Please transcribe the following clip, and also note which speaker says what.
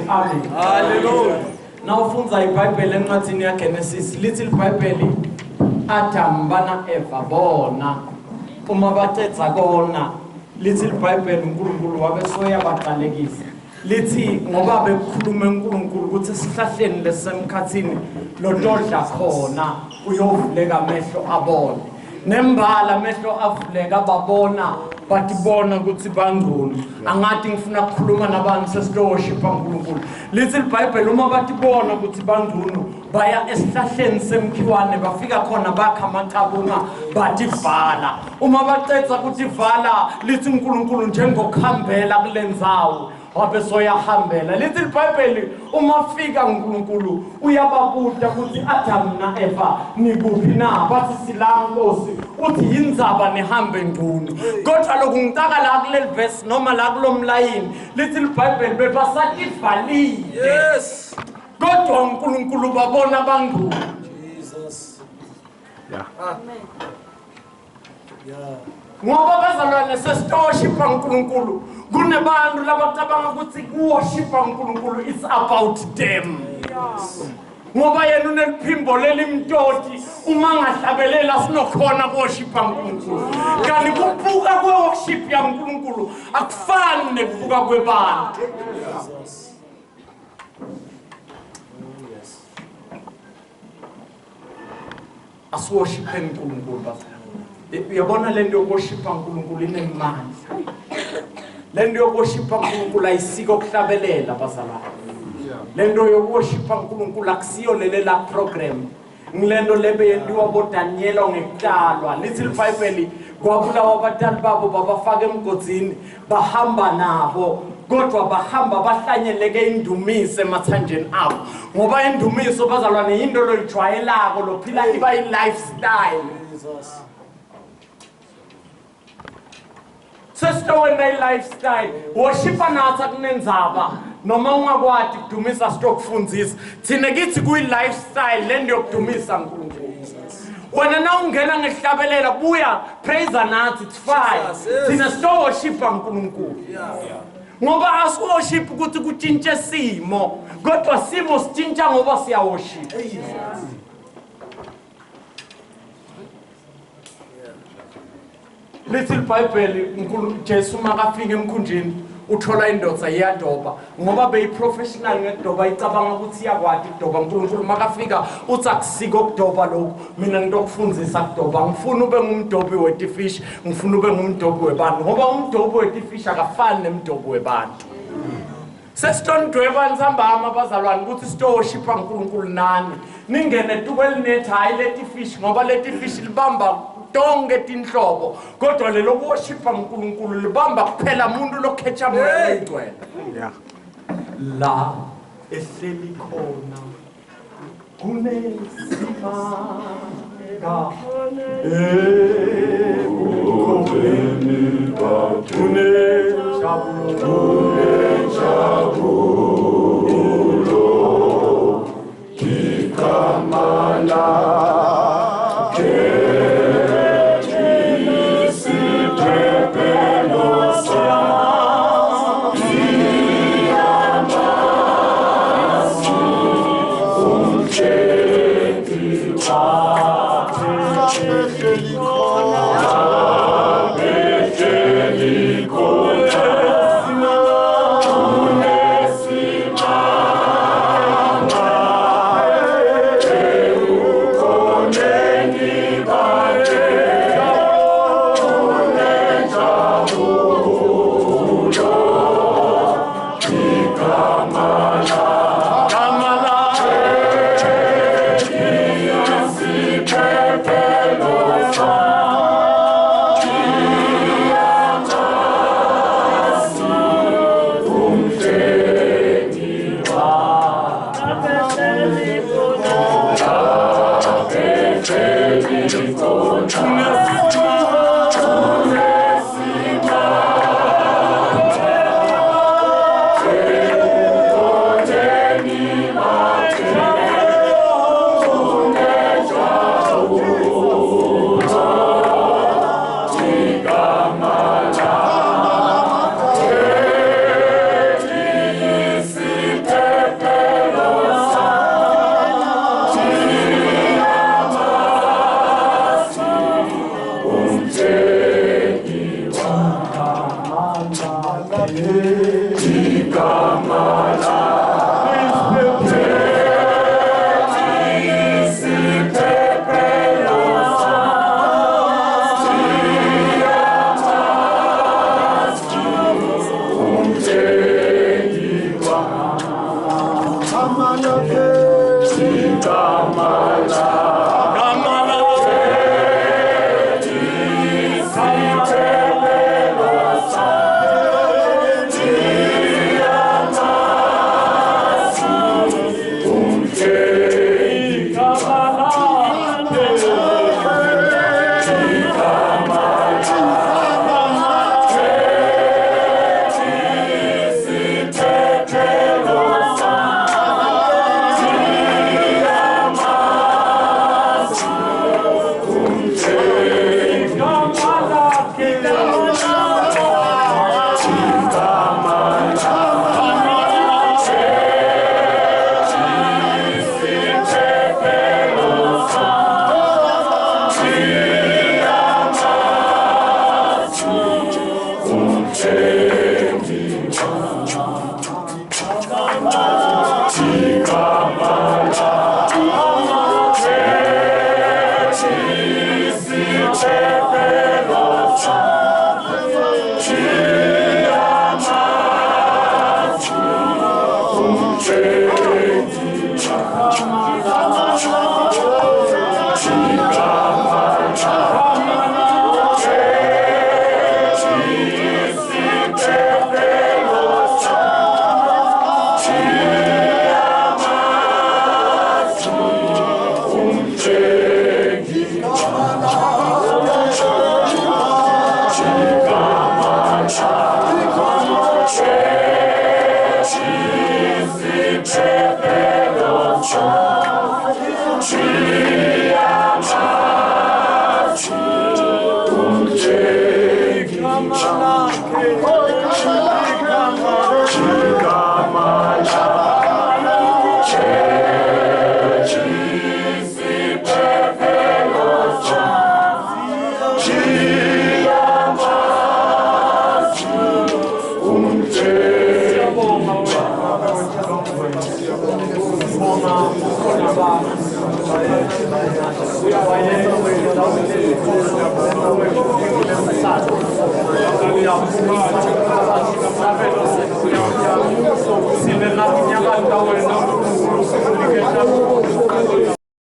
Speaker 1: Hallelujah. Now funza iBhayibheli encwadini yaGenesis little Bible Adam bana Eva bona uma baqedza kona little Bible uNkulunkulu wabe soya baqalekisa lithi ngoba bekhuluma uNkulunkulu ukuthi esihlahleni lesemkhathini lododla khona uyovuleka amehlo abone nembala amehlo avuleka babona batibona ukuthi bangcono angathi ngifuna ukukhuluma nabantu sesiworshipha uNkulunkulu little Bible uma batibona ukuthi bangcono baya esihlahleni semkhiwane bafika khona bakha amacabunga bativala uma baqedza ukuthi vala lithi uNkulunkulu njengokuhambela kulendzawo wabe soyahambela little Bible uma fika uNkulunkulu uyababuza ukuthi Adam na Eva nikuphi na bathi silanga Nkosi uthi yindzaba nihambe ngcono kodwa lokungitaka la kuleli verse noma la kulomlayini little Bible bebasativali yes kodwa uNkulunkulu babona bangcono Jesus yeah amen yeah ngoba bazalwane sesitoshipa uNkulunkulu kunebantu labacabanga ukuthi kuworshipha uNkulunkulu it's about them ngoba yena uneliphimbo lelimtoti uma ngahlabelela sinokhona kuworshipha uNkulunkulu kanti kubuka kweworship ya uNkulunkulu akufani nekubuka kwebantu asiworshiphe uNkulunkulu bazalwane uyabona lento yokuworshipha uNkulunkulu inemandla lento yokuworshipha uNkulunkulu ayisiko kuhlabelela bazalwane lento yokuworshipha uNkulunkulu akusiyo lelela program ngilento lebe yendiwa boDaniel ngekutalwa little Bible kwabulawa abatali babo babafaka emgodzini bahamba nabo kodwa bahamba bahlanyeleke indumiso emathanjeni abo ngoba indumiso bazalwane into loyijwayelako lophila iba i-lifestyle Jesus sesitowena i-lifestyle worshipa nathi akunenzaba noma ungakwadi kudumisa sitokufundzisa thina kithi kuyi-lifestyle lento yokudumisa uNkulunkulu wena na ungena ngehlabelela buya praise nathi it's fine thina sitoworshipa uNkulunkulu ngoba asiworship ukuthi kutshintshe simo kodwa simo sitshintsha ngoba siyaworship lithi iBhayibheli Jesu makafika emkhunjini uthola indoda iyadoba ngoba beyiprofessional ngekudoba icabanga ukuthi iyakwadi ukudoba uNkulunkulu makafika uthi akusiko ukudoba lokho mina ngitokufundzisa ukudoba ngifuna ube ngumdobi wetifish ngifuna ube ngumdobi webantu ngoba umdobi wetifish akafani nemdobi webantu sesitondweba nsambama abazalwane ukuthi sitoworshipha uNkulunkulu nani ningene tukwelinethi hayi leti fish ngoba leti fish libamba tonke tinhlobo kodwa lelo worshipha uNkulunkulu libamba kuphela umuntu lokhetha moya oyingcwele la ehleli khona kunesimanga Silver na kinyaka